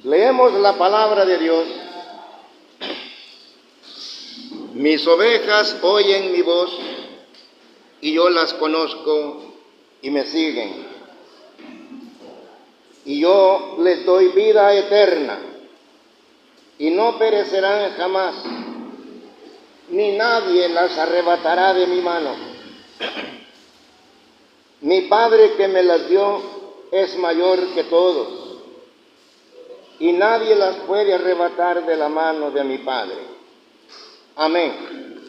Leemos la palabra de Dios. Mis ovejas oyen mi voz y yo las conozco y me siguen. Y yo les doy vida eterna y no perecerán jamás, ni nadie las arrebatará de mi mano. Mi Padre que me las dio es mayor que todos, y nadie las puede arrebatar de la mano de mi Padre. Amén.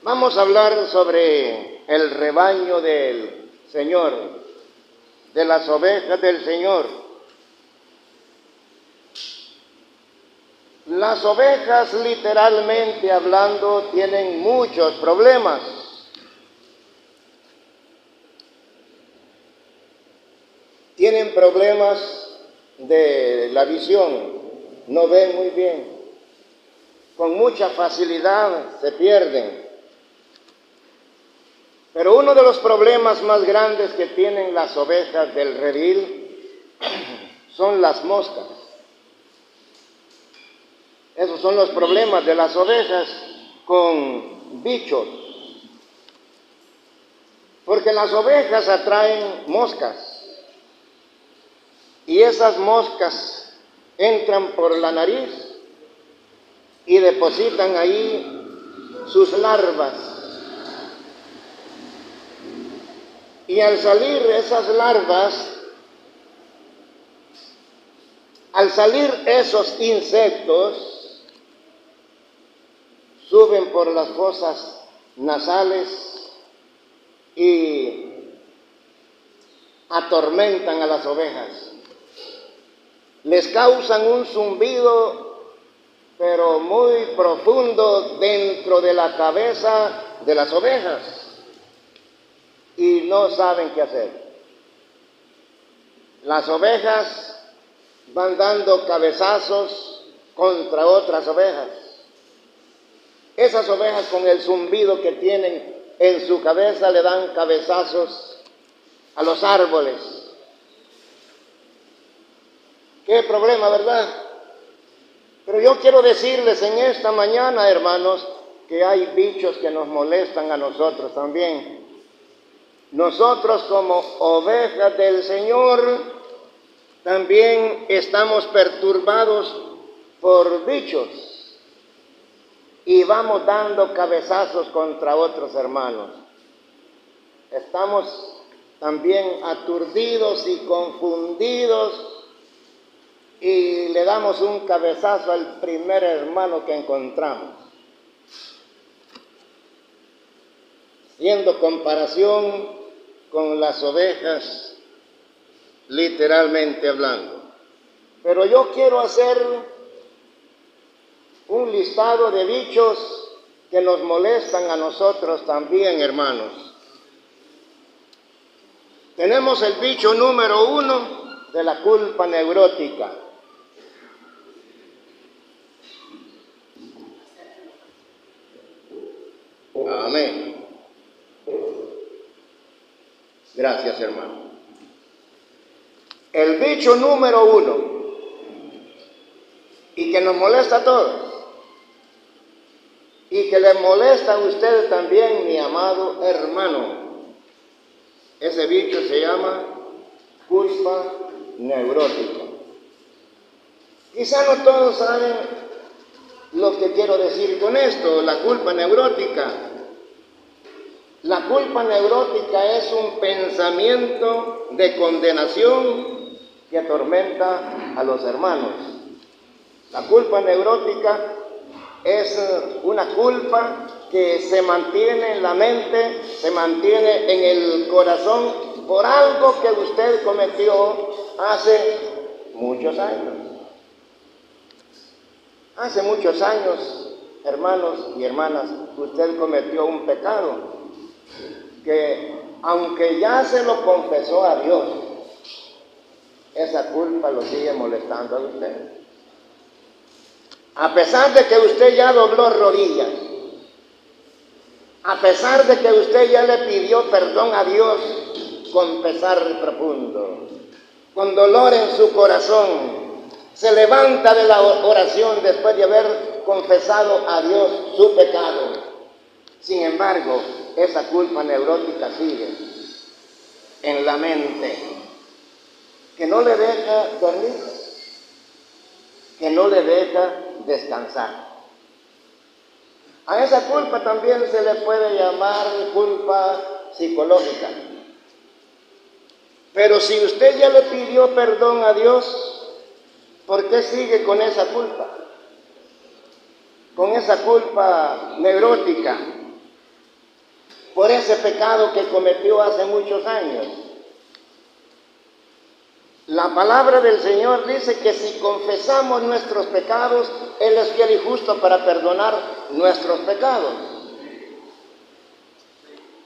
Vamos a hablar sobre el rebaño del Señor, de las ovejas del Señor. Las ovejas, literalmente hablando, tienen muchos problemas. Tienen problemas de la visión, no ven muy bien, con mucha facilidad se pierden. Pero uno de los problemas más grandes que tienen las ovejas del redil son las moscas. Esos son los problemas de las ovejas con bichos. Porque las ovejas atraen moscas. Y esas moscas entran por la nariz y depositan ahí sus larvas. Y al salir esas larvas, al salir esos insectos, suben por las fosas nasales y atormentan a las ovejas. Les causan un zumbido, pero muy profundo dentro de la cabeza de las ovejas, y no saben qué hacer. Las ovejas van dando cabezazos contra otras ovejas. Esas ovejas, con el zumbido que tienen en su cabeza, le dan cabezazos a los árboles. Qué problema, ¿verdad? Pero yo quiero decirles en esta mañana, hermanos, que hay bichos que nos molestan a nosotros también. Nosotros, como ovejas del Señor, también estamos perturbados por bichos y vamos dando cabezazos contra otros hermanos. Estamos también aturdidos y confundidos y le damos un cabezazo al primer hermano que encontramos. Haciendo comparación con las ovejas, literalmente hablando. Pero yo quiero hacer un listado de bichos que nos molestan a nosotros también, hermanos. Tenemos el bicho número 1 de la culpa neurótica. Amén. Gracias, hermano. El bicho número 1, y que nos molesta a todos, y que le molesta a usted también, mi amado hermano. Ese bicho se llama culpa neurótica. Quizá no todos saben lo que quiero decir con esto, la culpa neurótica. La culpa neurótica es un pensamiento de condenación que atormenta a los hermanos. La culpa neurótica es una culpa que se mantiene en la mente, se mantiene en el corazón por algo que usted cometió hace muchos años. Hace muchos años, hermanos y hermanas, usted cometió un pecado que, aunque ya se lo confesó a Dios, esa culpa lo sigue molestando a usted. A pesar de que usted ya dobló rodillas, a pesar de que usted ya le pidió perdón a Dios con pesar profundo, con dolor en su corazón, se levanta de la oración después de haber confesado a Dios su pecado. Sin embargo, esa culpa neurótica sigue en la mente, que no le deja dormir, que no le deja descansar. A esa culpa también se le puede llamar culpa psicológica. Pero si usted ya le pidió perdón a Dios, ¿por qué sigue con esa culpa? Con esa culpa neurótica, por ese pecado que cometió hace muchos años. La palabra del Señor dice que si confesamos nuestros pecados, Él es fiel y justo para perdonar nuestros pecados.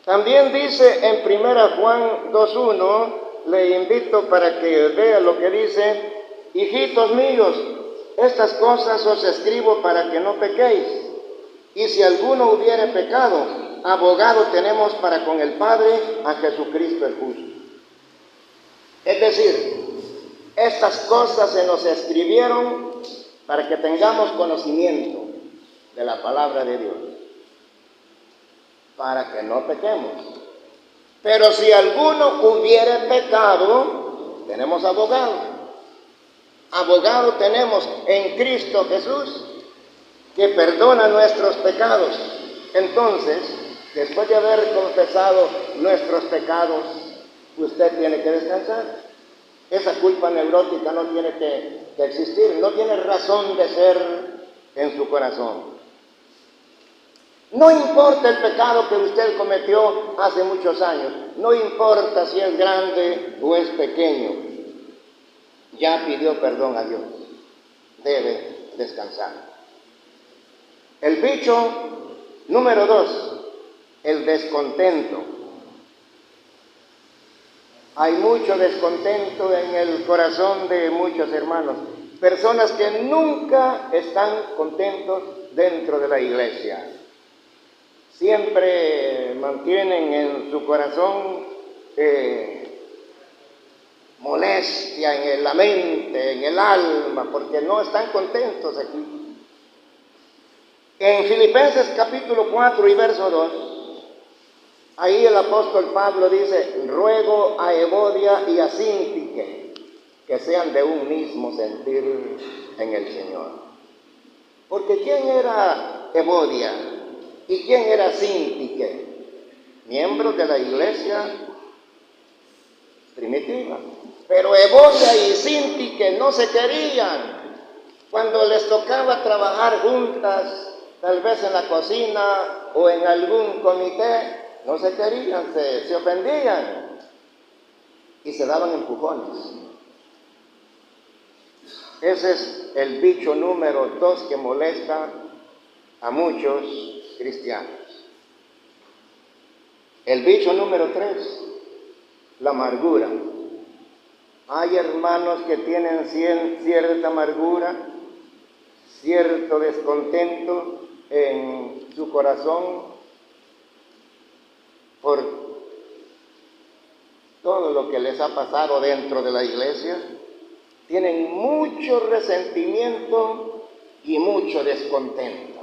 También dice en 1 Juan 2:1, le invito para que vea lo que dice: hijitos míos, estas cosas os escribo para que no pequéis. Y si alguno hubiere pecado, abogado tenemos para con el Padre, a Jesucristo el justo. Es decir, estas cosas se nos escribieron para que tengamos conocimiento de la palabra de Dios, para que no pequemos. Pero si alguno hubiere pecado, tenemos abogado. Abogado tenemos en Cristo Jesús, que perdona nuestros pecados. Entonces, después de haber confesado nuestros pecados, usted tiene que descansar. Esa culpa neurótica no tiene que existir, no tiene razón de ser en su corazón. No importa el pecado que usted cometió hace muchos años, no importa si es grande o es pequeño, ya pidió perdón a Dios, debe descansar. El bicho número 2, el descontento. Hay mucho descontento en el corazón de muchos hermanos, personas que nunca están contentos dentro de la iglesia. Siempre mantienen en su corazón molestia en la mente, en el alma, porque no están contentos aquí. En Filipenses capítulo 4 y verso 2, ahí el apóstol Pablo dice: ruego a Evodia y a Síntique que sean de un mismo sentir en el Señor. Porque ¿quién era Evodia? ¿Y quién era Síntique? Miembros de la iglesia primitiva. Pero Evodia y Síntique no se querían. Cuando les tocaba trabajar juntas, tal vez en la cocina o en algún comité, no se querían, se ofendían y se daban empujones. Ese es el bicho número 2 que molesta a muchos cristianos. El bicho número 3, la amargura. Hay hermanos que tienen cierta amargura, cierto descontento en su corazón por todo lo que les ha pasado dentro de la iglesia. Tienen mucho resentimiento y mucho descontento.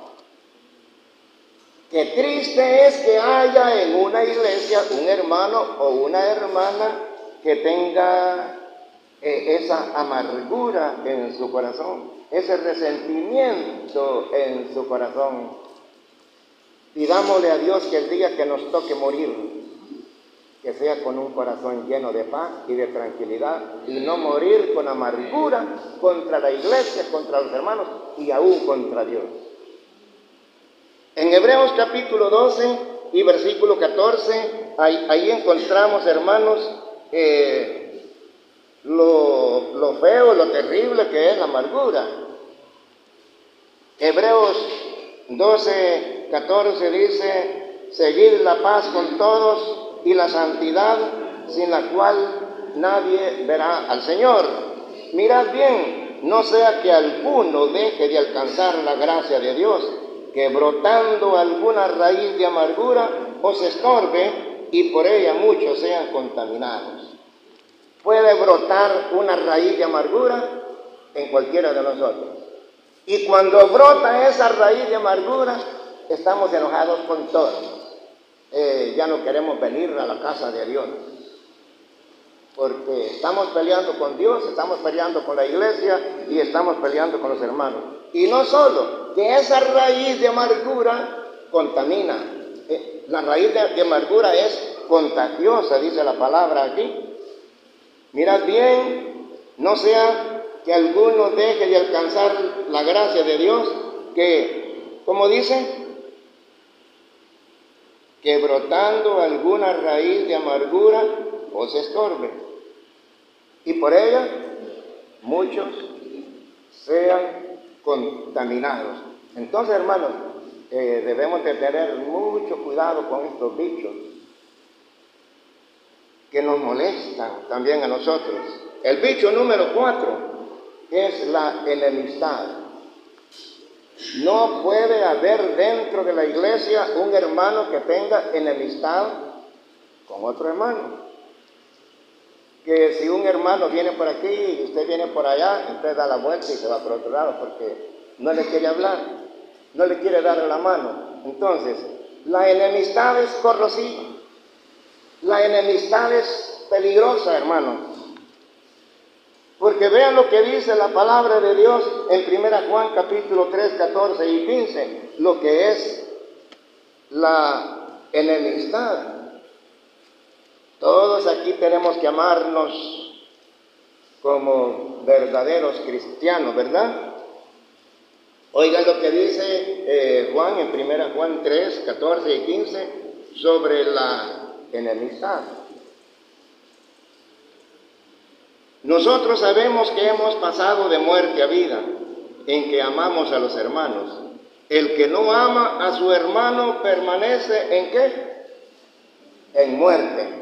Qué triste es que haya en una iglesia un hermano o una hermana que tenga esa amargura en su corazón, ese resentimiento en su corazón. Pidámosle a Dios que el día que nos toque morir, que sea con un corazón lleno de paz y de tranquilidad, y no morir con amargura contra la iglesia, contra los hermanos y aún contra Dios. En Hebreos capítulo 12 y versículo 14, ahí encontramos, hermanos, lo feo, lo terrible que es la amargura. Hebreos 12, 14 dice: seguid la paz con todos y la santidad, sin la cual nadie verá al Señor. Mirad bien, no sea que alguno deje de alcanzar la gracia de Dios, que brotando alguna raíz de amargura os estorbe y por ella muchos sean contaminados. puede brotar una raíz de amargura en cualquiera de nosotros. Y cuando brota esa raíz de amargura, estamos enojados con todo. Ya no queremos venir a la casa de Dios, porque estamos peleando con Dios, estamos peleando con la iglesia y estamos peleando con los hermanos. Y no solo, que esa raíz de amargura contamina. La raíz de amargura es contagiosa, dice la palabra aquí. Mirad bien, no sea que alguno deje de alcanzar la gracia de Dios, que, como dice, que brotando alguna raíz de amargura os estorbe, y por ella muchos sean contaminados. Entonces, hermanos, debemos de tener mucho cuidado con estos bichos que nos molestan también a nosotros. El bicho número 4 es la enemistad. No puede haber dentro de la iglesia un hermano que tenga enemistad con otro hermano. Que si un hermano viene por aquí y usted viene por allá, usted da la vuelta y se va por otro lado porque no le quiere hablar, no le quiere dar la mano. Entonces, la enemistad es corrosiva. La enemistad es peligrosa, hermano. Porque vean lo que dice la palabra de Dios en 1 Juan capítulo 3, 14 y 15, lo que es la enemistad. Todos aquí tenemos que amarnos como verdaderos cristianos, ¿verdad? Oigan lo que dice Juan en 1 Juan 3, 14 y 15 sobre la enemistad. Nosotros sabemos que hemos pasado de muerte a vida, en que amamos a los hermanos. El que no ama a su hermano permanece ¿en qué? En muerte.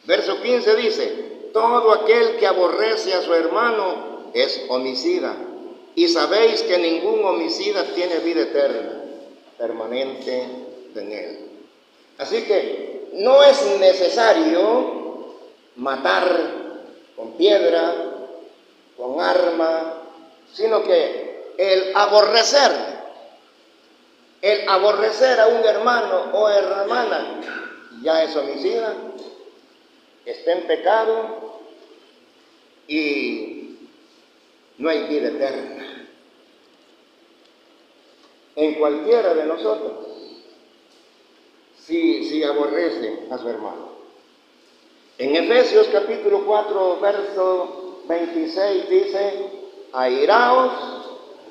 Verso 15 dice, todo aquel que aborrece a su hermano es homicida. Y sabéis que ningún homicida tiene vida eterna, permanente en él. Así que no es necesario matar con piedra, con arma, sino que el aborrecer a un hermano o hermana ya es homicida, está en pecado y no hay vida eterna en cualquiera de nosotros si aborrece a su hermano. En Efesios capítulo 4, verso 26 dice, airaos,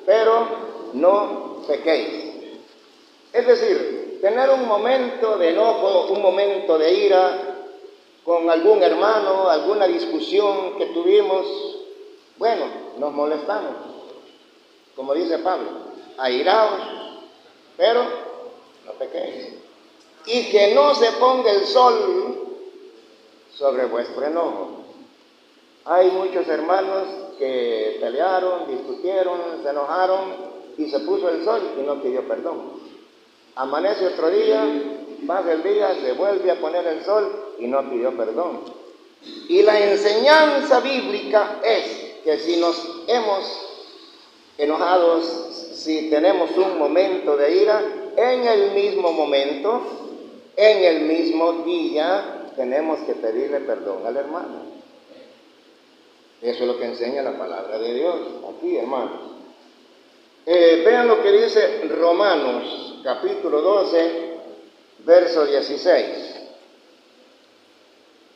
pero no pequéis. Es decir, tener un momento de enojo, un momento de ira con algún hermano, alguna discusión que tuvimos, bueno, nos molestamos, como dice Pablo, airaos, pero no pequéis. Y que no se ponga el sol sobre vuestro enojo. Hay muchos hermanos que pelearon, discutieron, se enojaron y se puso el sol y no pidió perdón. Amanece otro día, pasa el día, se vuelve a poner el sol y no pidió perdón. Y la enseñanza bíblica es que si nos hemos enojado, si tenemos un momento de ira, en el mismo momento, en el mismo día, tenemos que pedirle perdón al hermano. Eso es lo que enseña la palabra de Dios aquí, hermanos. Vean lo que dice Romanos, capítulo 12, verso 16.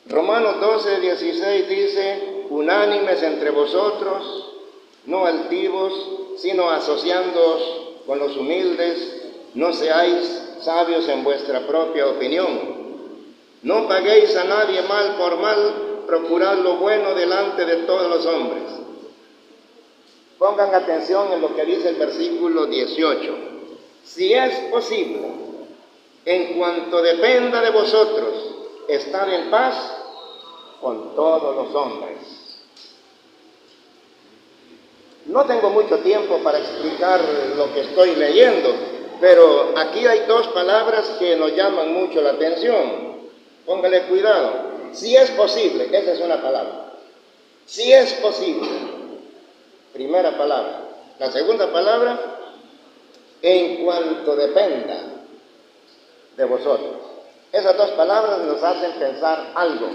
Romanos 12, 16 dice, unánimes entre vosotros, no altivos, sino asociándoos con los humildes, no seáis sabios en vuestra propia opinión. No paguéis a nadie mal por mal, procurad lo bueno delante de todos los hombres. Pongan atención en lo que dice el versículo 18. Si es posible, en cuanto dependa de vosotros, estar en paz con todos los hombres. No tengo mucho tiempo para explicar lo que estoy leyendo, pero aquí hay dos palabras que nos llaman mucho la atención. Póngale cuidado. Si es posible, esa es una palabra. Si es posible, primera palabra. La segunda palabra, en cuanto dependa de vosotros. Esas dos palabras nos hacen pensar algo.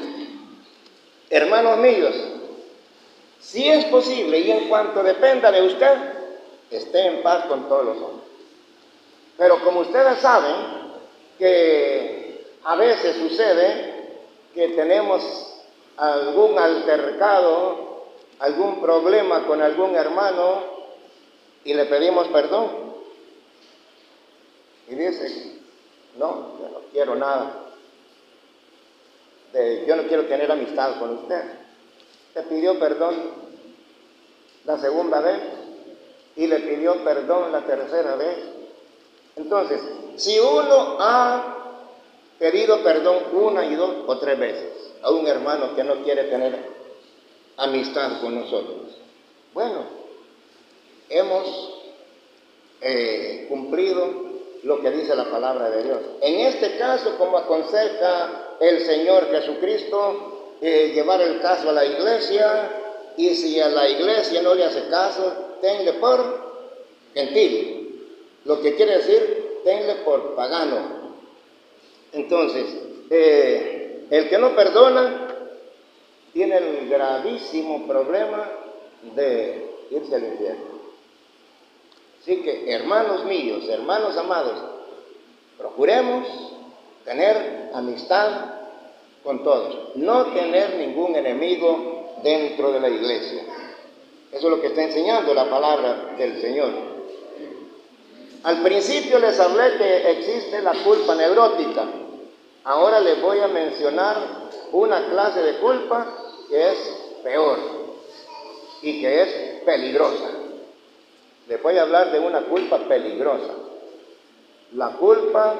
Hermanos míos, si es posible y en cuanto dependa de usted, esté en paz con todos los hombres. Pero como ustedes saben que a veces sucede que tenemos algún altercado, algún problema con algún hermano y le pedimos perdón. Y dice, no, yo no quiero nada. Yo no quiero tener amistad con usted. Te pidió perdón la segunda vez y le pidió perdón la tercera vez. Entonces, si uno ha pedido perdón una y dos o tres veces a un hermano que no quiere tener amistad con nosotros, bueno, hemos cumplido lo que dice la palabra de Dios. En este caso, como aconseja el Señor Jesucristo, llevar el caso a la iglesia, y si a la iglesia no le hace caso, tenle por gentil. Lo que quiere decir, tenle por pagano. Entonces, el que no perdona tiene el gravísimo problema de irse al infierno. Así que, hermanos míos, hermanos amados, procuremos tener amistad con todos, no tener ningún enemigo dentro de la iglesia. Eso es lo que está enseñando la palabra del Señor. Al principio les hablé que existe la culpa neurótica. Ahora les voy a mencionar una clase de culpa que es peor y que es peligrosa. Les voy a hablar de una culpa peligrosa. La culpa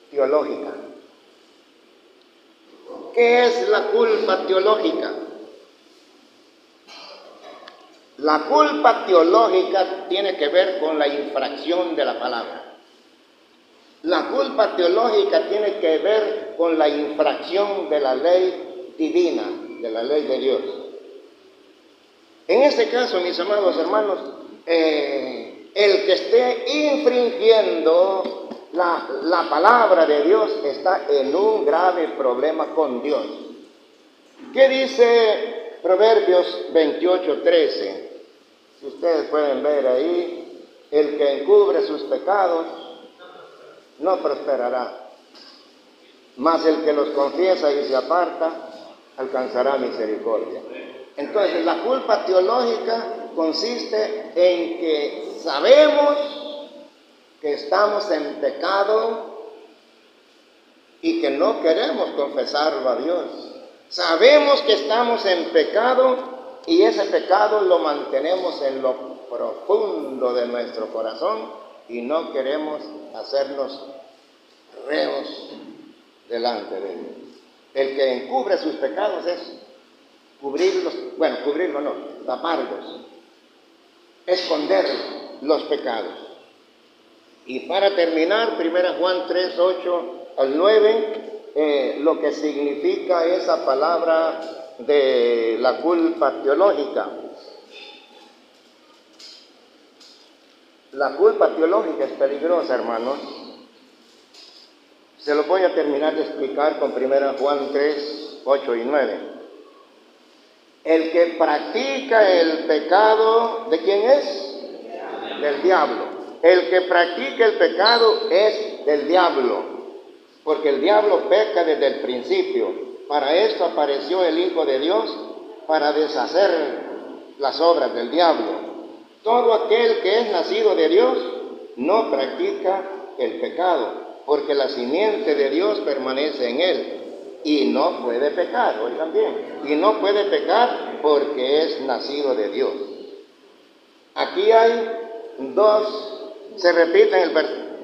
teológica. ¿Qué es la culpa teológica? La culpa teológica tiene que ver con la infracción de la palabra. La culpa teológica tiene que ver con la infracción de la ley divina, de la ley de Dios. En este caso, mis amados hermanos, el que esté infringiendo la palabra de Dios está en un grave problema con Dios. ¿Qué dice Proverbios 28:13? Si ustedes pueden ver ahí, el que encubre sus pecados no prosperará, mas el que los confiesa y se aparta alcanzará misericordia. Entonces, la culpa teológica consiste en que sabemos que estamos en pecado y que no queremos confesarlo a Dios. Sabemos que estamos en pecado y ese pecado lo mantenemos en lo profundo de nuestro corazón y no queremos hacernos reos delante de Dios. El que encubre sus pecados es taparlos, esconder los pecados. Y para terminar, 1 Juan 3:8-9, lo que significa esa palabra de la culpa teológica. La culpa teológica es peligrosa, hermanos. Se lo voy a terminar de explicar con 1 Juan 3:8-9. El que practica el pecado, ¿de quién es? Del diablo. El que practica el pecado es del diablo, porque el diablo peca desde el principio. Para esto apareció el Hijo de Dios, para deshacer las obras del diablo. Todo aquel que es nacido de Dios no practica el pecado, porque la simiente de Dios permanece en él y no puede pecar, oigan bien, y no puede pecar porque es nacido de Dios. Aquí hay dos, se repiten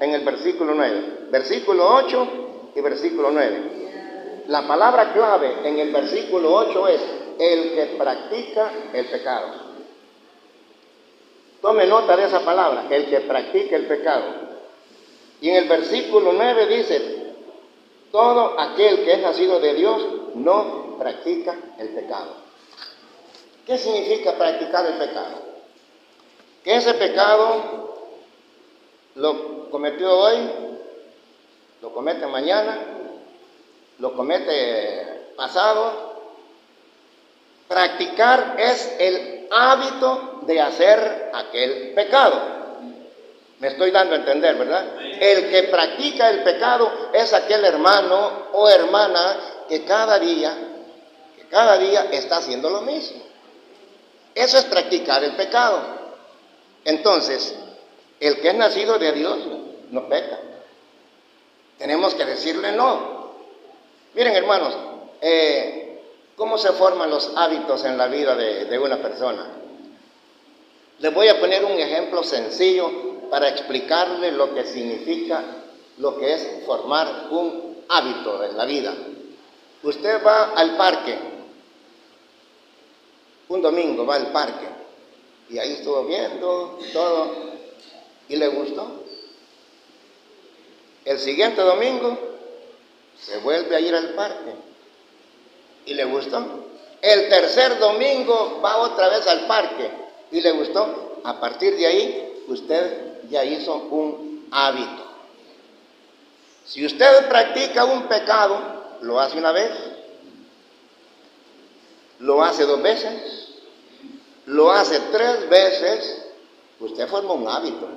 en el versículo 9, versículo 8 y versículo 9. La palabra clave en el versículo 8 es el que practica el pecado. Tome nota de esa palabra, el que practica el pecado. Y en el versículo 9 dice, todo aquel que es nacido de Dios no practica el pecado. ¿Qué significa practicar el pecado? Que ese pecado lo cometió hoy, lo comete mañana, lo comete pasado. Practicar es el hábito de hacer aquel pecado. Me estoy dando a entender, ¿verdad? El que practica el pecado es aquel hermano o hermana que cada día está haciendo lo mismo. Eso es practicar el pecado. Entonces, el que es nacido de Dios no peca. Tenemos que decirle no. Miren, hermanos, ¿cómo se forman los hábitos en la vida de una persona? Les voy a poner un ejemplo sencillo para explicarle lo que significa, lo que es formar un hábito en la vida. Usted va al parque, un domingo va al parque, y ahí estuvo viendo todo, y le gustó. El siguiente domingo se vuelve a ir al parque, y le gustó. El tercer domingo va otra vez al parque, y le gustó. A partir de ahí, usted ya hizo un hábito. Si usted practica un pecado, lo hace una vez, lo hace 2 veces, lo hace 3 veces, usted forma un hábito.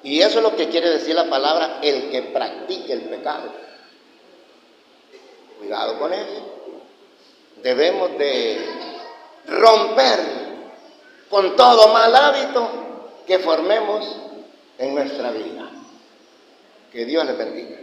Y eso es lo que quiere decir la palabra el que practique el pecado. Cuidado con eso. Debemos de romper con todo mal hábito que formemos en nuestra vida. Que Dios les bendiga.